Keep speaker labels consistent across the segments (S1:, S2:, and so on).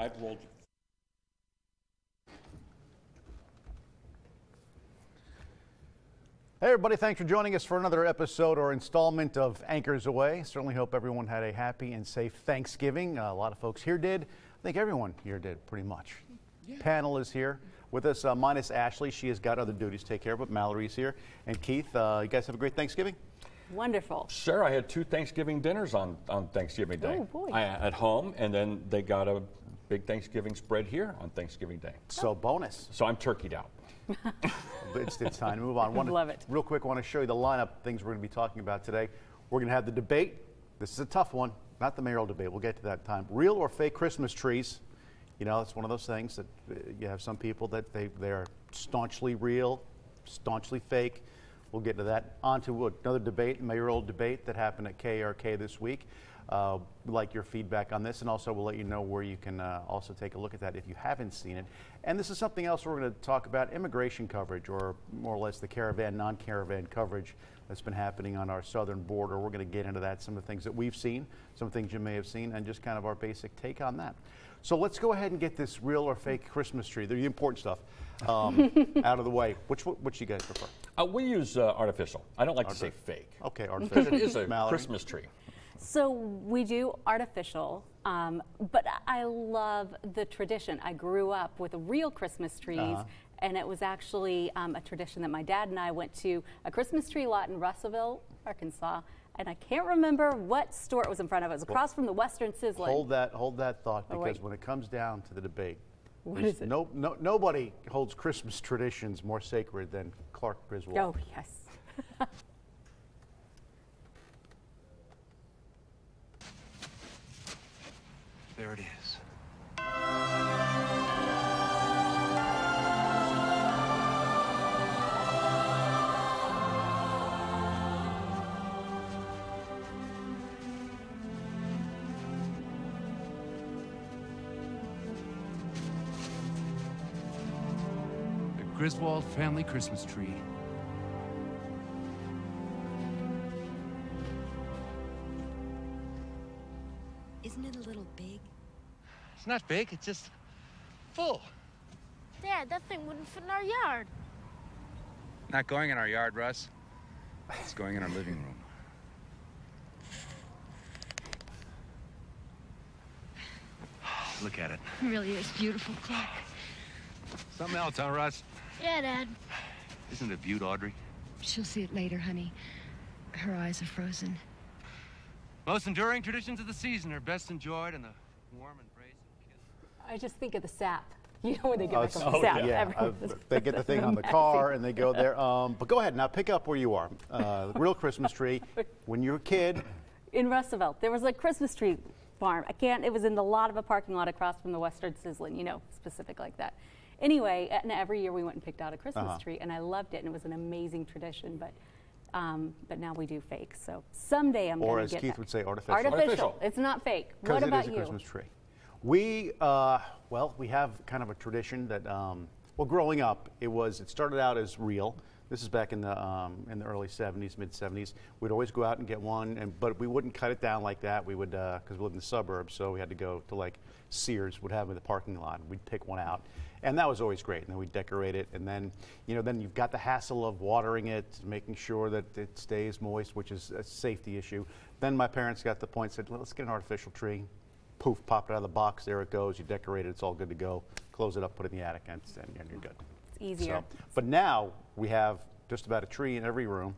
S1: I've rolled.
S2: Hey everybody, thanks for joining us for another episode or installment of Anchors Away. Certainly hope everyone had a happy and safe Thanksgiving. A lot of folks here did. I think everyone here did, pretty much. Yeah. Panel is here with us, minus Ashley. She has got other duties to take care of, but Mallory's here. And Keith, you guys have a great Thanksgiving?
S3: Wonderful.
S1: Sure, I had 2 Thanksgiving dinners on Thanksgiving Day.
S3: Oh, boy.
S1: At home, and then they got a big Thanksgiving spread here on Thanksgiving Day.
S2: So bonus.
S1: So I'm turkeyed out.
S2: It's time to move on.
S3: Love it.
S2: Real quick, I want to show you the lineup things we're going to be talking about today. We're going to have the debate. This is a tough one, not the mayoral debate. We'll get to that time. Real or fake Christmas trees. You know, it's one of those things that you have some people that they're staunchly real, staunchly fake. We'll get to that. On to another debate, mayoral debate that happened at KRK this week. We'd like your feedback on this, and also we'll let you know where you can also take a look at that if you haven't seen it. And this is something else we're going to talk about, immigration coverage, or more or less the caravan, non-caravan coverage that's been happening on our southern border. We're going to get into that, some of the things that we've seen, some things you may have seen, and just kind of our basic take on that. So let's go ahead and get this real or fake Christmas tree, the important stuff, out of the way. Which you guys prefer?
S1: We use artificial. I don't like to say fake.
S2: Okay, artificial.
S1: Because it is a
S2: Mallory?
S1: Christmas tree.
S3: So we do artificial, but I love the tradition. I grew up with real Christmas trees, and it was actually a tradition that my dad and I went to a Christmas tree lot in Russellville, Arkansas, and I can't remember what store it was in front of. It was across from the Western Sizzling.
S2: Hold that thought, because when it comes down to the debate,
S3: what is it?
S2: Nobody holds Christmas traditions more sacred than Clark Griswold.
S3: Oh, yes.
S4: There it is. The Griswold family Christmas tree.
S5: Isn't it a little big?
S4: It's not big, it's just full.
S6: Dad, that thing wouldn't fit in our yard.
S4: Not going in our yard, Russ. It's going in our living room. Look at it.
S6: It really is beautiful, Clark.
S4: Something else, huh, Russ?
S6: Yeah, Dad.
S4: Isn't it a beaut, Audrey?
S5: She'll see it later, honey. Her eyes are frozen.
S4: Most enduring traditions of the season are best enjoyed in the warm embrace of kiss.
S3: I just think of the sap. You know when they get back on the sap.
S2: Yeah, they get the thing on the car and they go there. But go ahead now, pick up where you are. Real Christmas tree. When you were a kid.
S3: In Russellville, there was a Christmas tree farm. It was in the lot of a parking lot across from the Western Sizzling, you know, specific like that. Anyway, and every year we went and picked out a Christmas tree, and I loved it, and it was an amazing tradition, but now we do fake. So someday I'm going to get
S2: Or as Keith would say, artificial.
S3: Artificial. It's not fake. What about you?
S2: Because it is a Christmas tree. We have kind of a tradition that, growing up, it started out as real. This is back in the early 70s, mid 70s. We'd always go out and get one, but we wouldn't cut it down like that. We would, because we lived in the suburbs, so we had to go to like Sears, would have them in the parking lot. We'd pick one out, and that was always great. And then we'd decorate it, and then you've got the hassle of watering it, making sure that it stays moist, which is a safety issue. Then my parents got the point, said, let's get an artificial tree. Poof, pop it out of the box. There it goes. You decorate it. It's all good to go. Close it up, put it in the attic, and you're good.
S3: Easier.
S2: So, but now we have just about a tree in every room,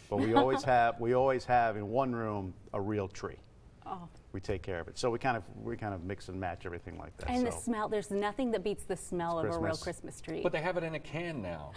S2: but we always have in one room a real tree.
S3: Oh.
S2: We take care of it. So we kind of mix and match everything like that.
S3: And the smell, there's nothing that beats the smell of a real Christmas tree.
S1: But they have it in a can now.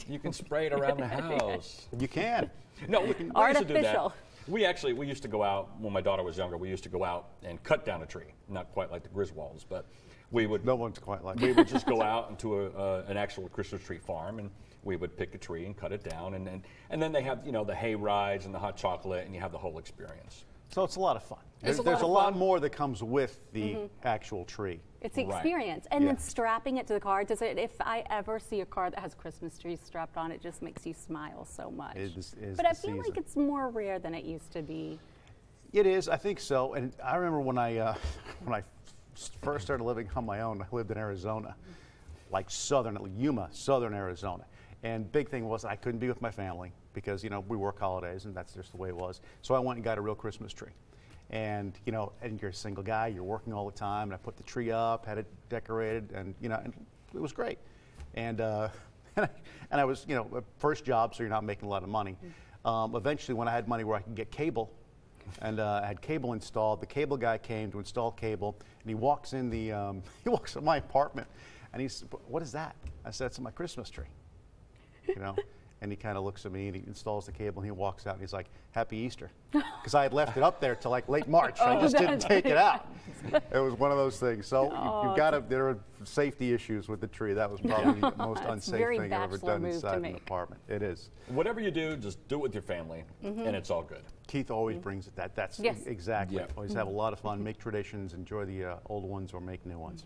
S1: You can spray it around the house.
S2: You can.
S1: No, we used to do that. We used to go out when my daughter was younger. We used to go out and cut down a tree. Not quite like the Griswolds, but we would.
S2: No one's quite like.
S1: We would just go out into an actual Christmas tree farm, and we would pick a tree and cut it down, and then they have the hay rides and the hot chocolate, and you have the whole experience.
S2: So it's a lot of fun. There's a lot more that comes with the actual tree.
S3: It's the experience. And then strapping it to the car. If I ever see a car that has Christmas trees strapped on, it just makes you smile so much. But I feel like it's more rare than it used to be.
S2: It is, I think so. And I remember when I first started living on my own, I lived in Arizona, like Yuma, southern Arizona. And big thing was I couldn't be with my family because, you know, we work holidays and that's just the way it was. So I went and got a real Christmas tree. And, you know, and you're a single guy, you're working all the time, and I put the tree up, had it decorated, and, you know, and it was great. And, and I was, you know, first job, so you're not making a lot of money. Eventually, when I had money where I could get cable, and I had cable installed, the cable guy came to install cable, and he walks in he walks in my apartment, and he's, "What is that?" I said, "It's my Christmas tree." You know, and he kind of looks at me and he installs the cable and he walks out and he's like, "Happy Easter," because I had left it up there till like late March. I just didn't take it out. It was one of those things. So you've got to. There are safety issues with the tree. That was probably the most unsafe thing I've ever done inside an apartment. It is.
S1: Whatever you do, just do it with your family, and it's all good.
S2: Keith always brings it. That's exactly.
S1: Yep.
S2: Always have a lot of fun. Make traditions. Enjoy the old ones or make new ones.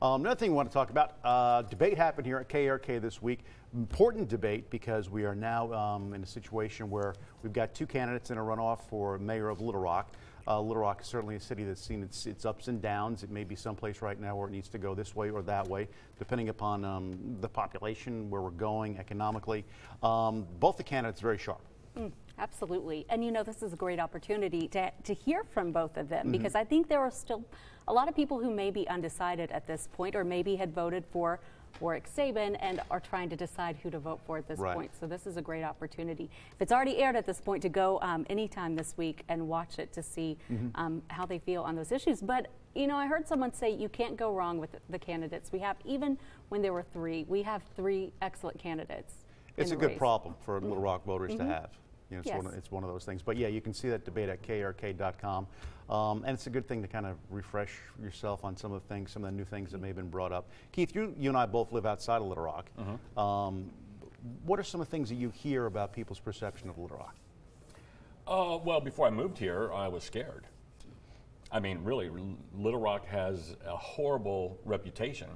S2: Another thing we want to talk about, debate happened here at KRK this week. Important debate because we are now in a situation where we've got two candidates in a runoff for mayor of Little Rock. Little Rock is certainly a city that's seen its ups and downs. It may be someplace right now where it needs to go this way or that way, depending upon the population, where we're going economically. Both the candidates very sharp.
S3: Absolutely. And you know, this is a great opportunity to hear from both of them because I think there are still a lot of people who may be undecided at this point or maybe had voted for Warwick Sabin and are trying to decide who to vote for at this point. So this is a great opportunity. If it's already aired at this point, to go anytime this week and watch it to see how they feel on those issues. But you know, I heard someone say you can't go wrong with the candidates. We have, even when there were three, we have three excellent candidates.
S2: It's a good problem for Little Rock voters to have. You know, it's one of those things. But yeah, you can see that debate at krk.com. And it's a good thing to kind of refresh yourself on some of the things, some of the new things that may have been brought up. Keith, you and I both live outside of Little Rock. What are some of the things that you hear about people's perception of Little Rock?
S1: Well, before I moved here, I was scared. I mean, really, Little Rock has a horrible reputation,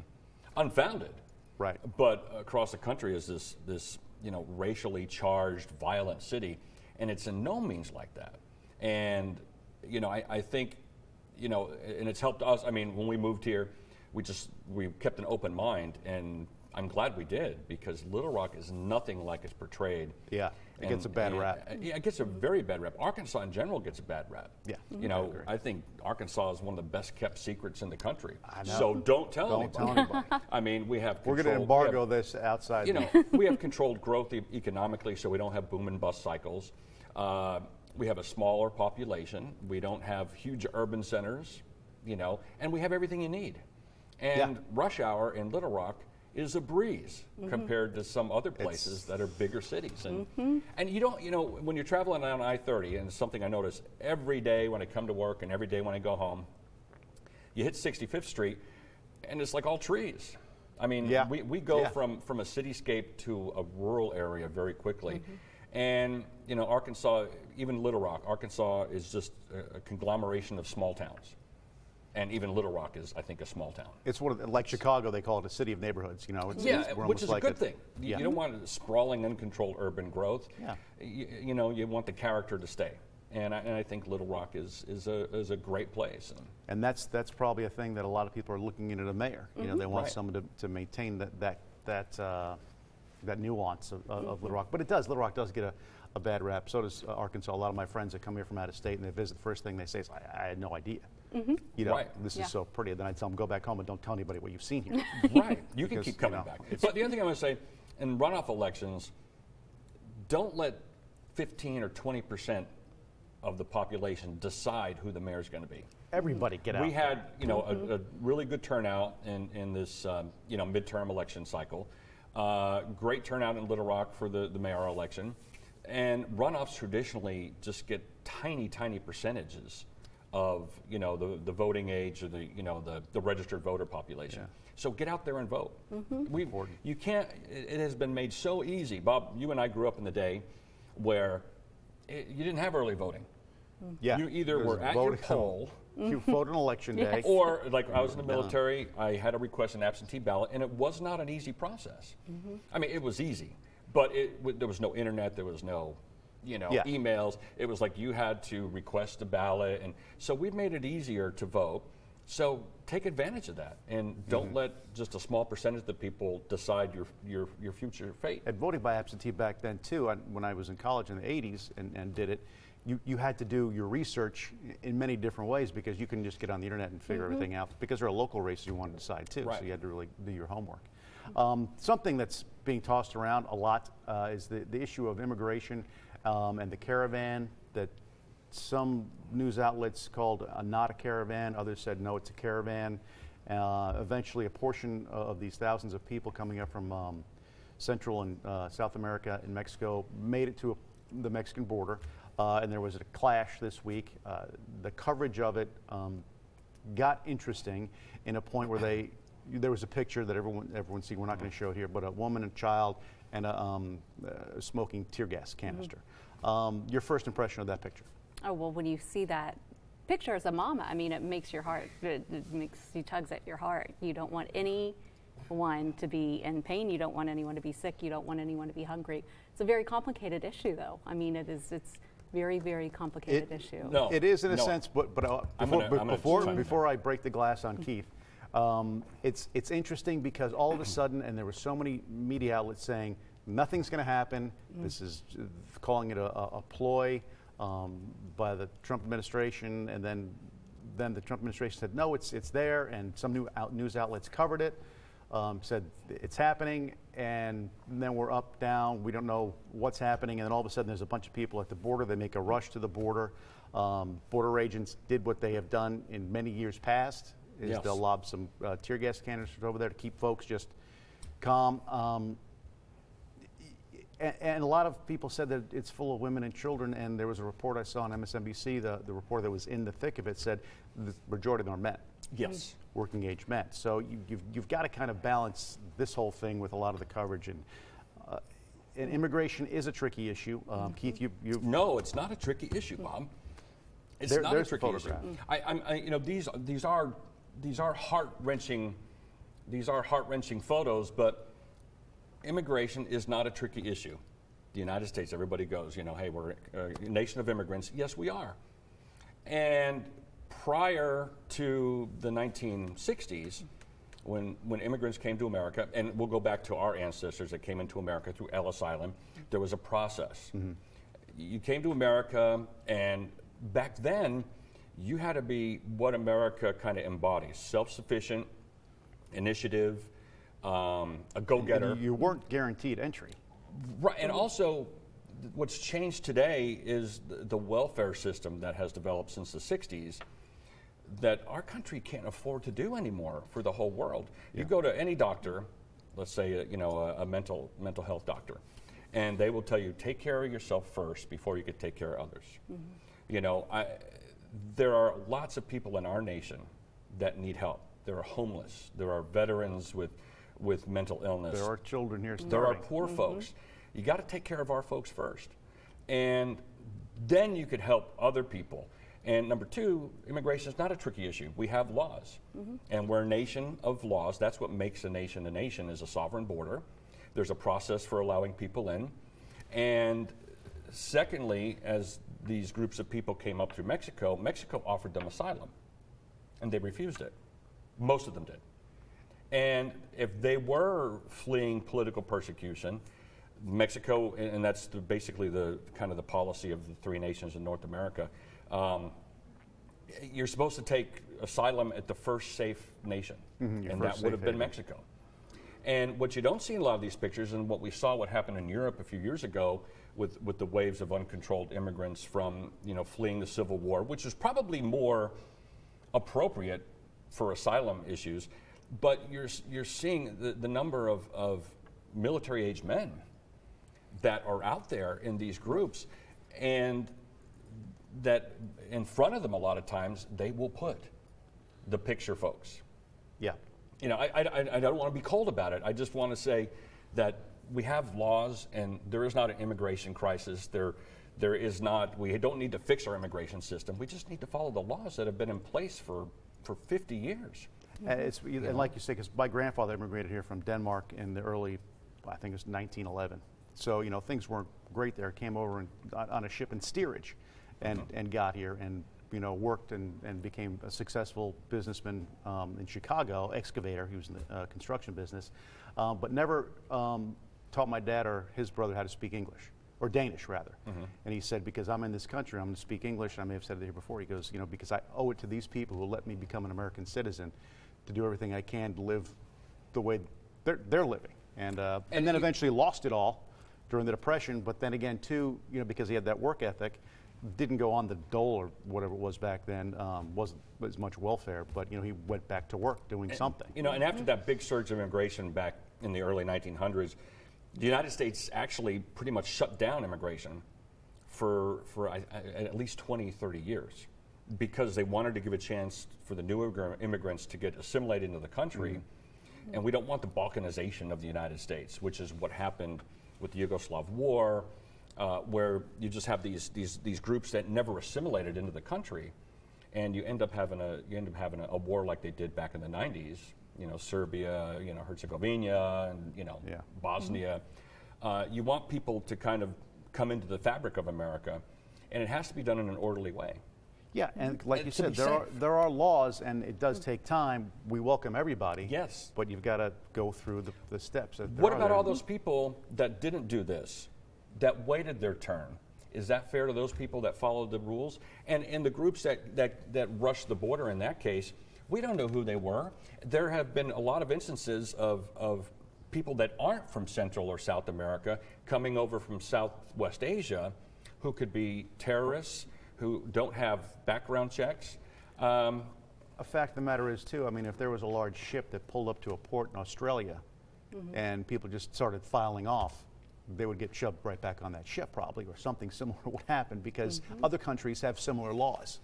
S1: unfounded.
S2: Right.
S1: But across the country is this you know, racially charged, violent city, and it's in no means like that. And you know, I think, you know, and it's helped us. I mean, when we moved here, we kept an open mind, and I'm glad we did, because Little Rock is nothing like it's portrayed.
S2: Yeah, it gets a bad rap.
S1: Yeah, it gets a very bad rap. Arkansas in general gets a bad rap. Yeah, you know, I think Arkansas is one of the best kept secrets in the country. I know. So don't tell anybody. I mean, we're going
S2: to embargo this outside.
S1: You know, we have controlled growth economically, so we don't have boom and bust cycles. We have a smaller population. We don't have huge urban centers, you know, and we have everything you need. And rush hour in Little Rock is a breeze compared to some other places that are bigger cities. And and you don't, you know, when you're traveling on I-30, and it's something I notice every day when I come to work and every day when I go home, you hit 65th Street and it's like all trees. I mean, we go from a cityscape to a rural area very quickly. And, you know, Arkansas, even Little Rock, Arkansas is just a conglomeration of small towns. And even Little Rock is, I think, a small town.
S2: It's one of like Chicago, they call it a city of neighborhoods. You know,
S1: which is like a good thing. You don't want sprawling, uncontrolled urban growth. You know, you want the character to stay. And I think Little Rock is a great place.
S2: And that's probably a thing that a lot of people are looking into the mayor. You know, they want someone to maintain that nuance of Little Rock. But Little Rock does get a bad rap. So does Arkansas. A lot of my friends that come here from out of state and they visit, the first thing they say is, I had no idea. You know, this is so pretty. Then I tell them, go back home and don't tell anybody what you've seen here.
S1: Right. You can keep coming back. But the other thing I want to say, in runoff elections, don't let 15 or 20% of the population decide who the mayor is going to be.
S2: Everybody get out.
S1: We had, you know, a really good turnout in this, you know, midterm election cycle. Great turnout in Little Rock for the mayoral election. And runoffs traditionally just get tiny, tiny percentages of, you know, the voting age or the registered voter population. So get out there and vote. You can't. It has been made so easy. Bob, you and I grew up in the day where you didn't have early voting. You either were at your poll.
S2: You voted on election day.
S1: Or, like I was in the military, I had to request an absentee ballot, and it was not an easy process. I mean, it was easy, but there was no internet, there was no, you know, emails. It was like you had to request a ballot, and so we've made it easier to vote. So take advantage of that, and don't let just a small percentage of the people decide your future fate.
S2: And voting by absentee back then too, when I was in college in the 80s and did it, you had to do your research in many different ways, because you couldn't just get on the internet and figure everything out, because there are local races you wanted to decide too,
S1: Right.
S2: so you had to really do your homework. Something that's being tossed around a lot is the issue of immigration and the caravan that some news outlets called not a caravan, others said no, it's a caravan. Eventually a portion of these thousands of people coming up from Central and South America and Mexico made it to the Mexican border, and there was a clash this week. The coverage of it got interesting in a point where there was a picture that everyone's seen, we're not going to show it here, but a woman and child and a smoking tear gas canister. Your first impression of that picture?
S3: Oh, well, when you see that picture as a mama, I mean, it makes your heart, it tugs at your heart. You don't want anyone to be in pain. You don't want anyone to be sick. You don't want anyone to be hungry. It's a very complicated issue, though. I mean, it's very, very complicated issue.
S1: No,
S2: it is in a
S1: no.
S2: sense, but before I break the glass on Keith, it's interesting because all of a sudden, and there were so many media outlets saying nothing's going to happen. This is calling it a ploy by the Trump administration, and then the Trump administration said no, it's there, and some news outlets covered it, said it's happening, and then we're up, down, we don't know what's happening, and then all of a sudden there's a bunch of people at the border. They make a rush to the border. Border agents did what they have done in many years past, is
S1: Yes.
S2: they'll lob some tear gas canisters over there to keep folks just calm. And a lot of people said that it's full of women and children, and there was a report I saw on MSNBC, the reporter that was in the thick of it said the majority of them are men.
S1: Yes.
S2: Working age men. So you've got to kind of balance this whole thing with a lot of the coverage. And immigration is a tricky issue. Keith, you
S1: No, it's not a tricky issue, Bob. It's not a
S2: there's
S1: tricky
S2: photograph.
S1: issue. These are heart-wrenching photos, but immigration is not a tricky issue. The United States, everybody goes, hey, we're a nation of immigrants. Yes, we are. And prior to the 1960s, when immigrants came to America, and we'll go back to our ancestors that came into America through Ellis Island, there was a process. You came to America, and back then, you had to be what America kind of embodies: self-sufficient, initiative, a go-getter.
S2: You weren't guaranteed entry.
S1: Right, and also what's changed today is the welfare system that has developed since the 60s that our country can't afford to do anymore for the whole world. You go to any doctor, let's say a mental health doctor, and they will tell you, take care of yourself first before you could take care of others. There are lots of people in our nation that need help. There are homeless. There are veterans with mental illness.
S2: There are children here starving.
S1: There are poor folks. You got to take care of our folks first. And then you could help other people. And number two, immigration is not a tricky issue. We have laws. And we're a nation of laws. That's what makes a nation is a sovereign border. There's a process for allowing people in. And secondly, as these groups of people came up through Mexico, Mexico offered them asylum. And they refused it. Most of them did. And if they were fleeing political persecution, Mexico, and that's basically the kind of the policy of the three nations in North America, you're supposed to take asylum at the first safe nation, and that would have been Mexico. And what you don't see in a lot of these pictures, and what we saw what happened in Europe a few years ago with the waves of uncontrolled immigrants from fleeing the Civil War, which is probably more appropriate for asylum issues, but you're seeing the number of military-age men that are out there in these groups, and that in front of them a lot of times they will put the picture folks.
S2: Yeah.
S1: I don't want to be cold about it. I just want to say that we have laws, and there is not an immigration crisis. There is not. We don't need to fix our immigration system. We just need to follow the laws that have been in place for 50 years.
S2: And like you say, because my grandfather immigrated here from Denmark in the early, I think it was 1911. So things weren't great there. Came over on a ship in steerage, and got here. And worked and became a successful businessman in Chicago, excavator. He was in the construction business, but never taught my dad or his brother how to speak English, or Danish rather. And he said, because I'm in this country, I'm going to speak English. And I may have said it here before. He goes, because I owe it to these people who let me become an American citizen to do everything I can to live the way they're living. And then eventually lost it all during the Depression. But then again, too, because he had that work ethic, didn't go on the dole or whatever it was back then, wasn't as much welfare, but he went back to work doing something.
S1: And after that big surge of immigration back in the early 1900s, the United States actually pretty much shut down immigration for at least 20, 30 years because they wanted to give a chance for the new immigrants to get assimilated into the country. And we don't want the balkanization of the United States, which is what happened with the Yugoslav War, where you just have these groups that never assimilated into the country, and you end up having a war like they did back in the 90s. Serbia, Herzegovina, and Bosnia. You want people to kind of come into the fabric of America, and it has to be done in an orderly way.
S2: Yeah, and like you said, there are laws, and it does take time. We welcome everybody.
S1: Yes,
S2: but you've got to go through the steps.
S1: What about all those people that didn't do this, that waited their turn? Is that fair to those people that followed the rules? And the groups that rushed the border in that case, we don't know who they were. There have been a lot of instances of people that aren't from Central or South America coming over from Southwest Asia who could be terrorists, who don't have background checks.
S2: A fact of the matter is, too, if there was a large ship that pulled up to a port in Australia and people just started filing off, they would get shoved right back on that ship probably, or something similar would happen because other countries have similar laws.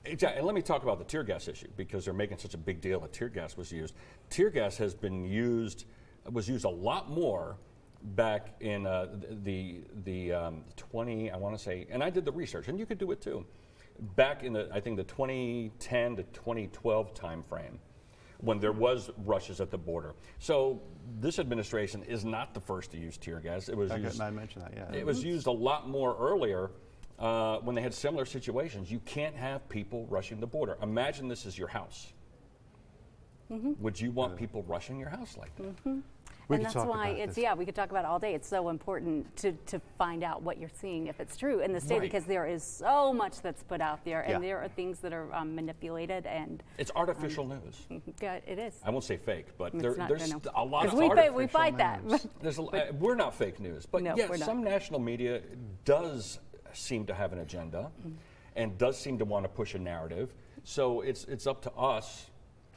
S1: Exactly. And let me talk about the tear gas issue, because they're making such a big deal that tear gas was used. Tear gas was used a lot more back in the 20, I want to say, and I did the research, and you could do it too, back in the 2010 to 2012 time frame, when there was rushes at the border. So this administration is not the first to use tear gas. It was used,
S2: I mentioned that, yeah.
S1: It was used a lot more earlier when they had similar situations. You can't have people rushing the border. Imagine this is your house. Would you want people rushing your house like that?
S3: And that's why we could talk about it all day. It's so important to find out what you're seeing, if it's true in the state, because there is so much that's put out there, and there are things that are manipulated, and
S1: it's artificial news.
S3: Yeah, it is.
S1: I won't say fake, but there's a lot of
S3: we fight that.
S1: We're not fake news, but some national media does seem to have an agenda and does seem to want to push a narrative. So it's up to us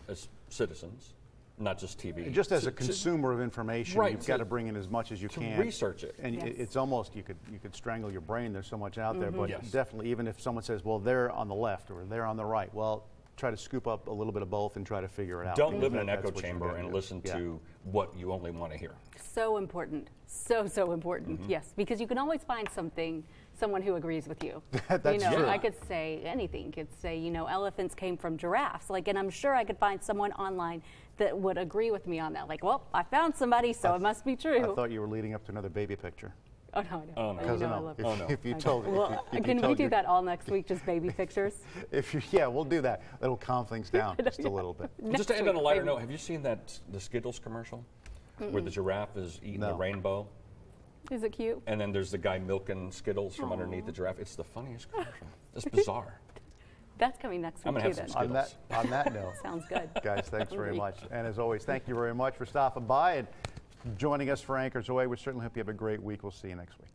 S1: as citizens, not just TV.
S2: Just as a consumer of information, you've got to bring in as much as you can.
S1: Research it.
S2: And it's almost, you could strangle your brain. There's so much out there. But definitely, even if someone says, well, they're on the left or they're on the right, well, try to scoop up a little bit of both and try to figure it out.
S1: Don't live in an echo chamber and listen to what you only want to hear.
S3: So important. So important. Yes, because you can always find someone who agrees with you.
S2: That's true.
S3: I could say anything. Could say, elephants came from giraffes. And I'm sure I could find someone online that would agree with me on that. Well, I found somebody, so it must be true.
S2: I thought you were leading up to another baby picture.
S3: Oh, no, I don't.
S2: I love it. If you told
S3: can we do that all next week, just baby pictures?
S2: We'll do that. That'll calm things down just a little bit.
S1: Just to end on a lighter note, have you seen the Skittles commercial where the giraffe is eating the rainbow?
S3: Is it cute?
S1: And then there's the guy milking Skittles from underneath the giraffe. It's the funniest commercial. It's bizarre.
S3: That's coming next week, too, then.
S2: On that note.
S3: Sounds good.
S2: Guys, thanks very much. And as always, thank you very much for stopping by and joining us for Anchors Away. We certainly hope you have a great week. We'll see you next week.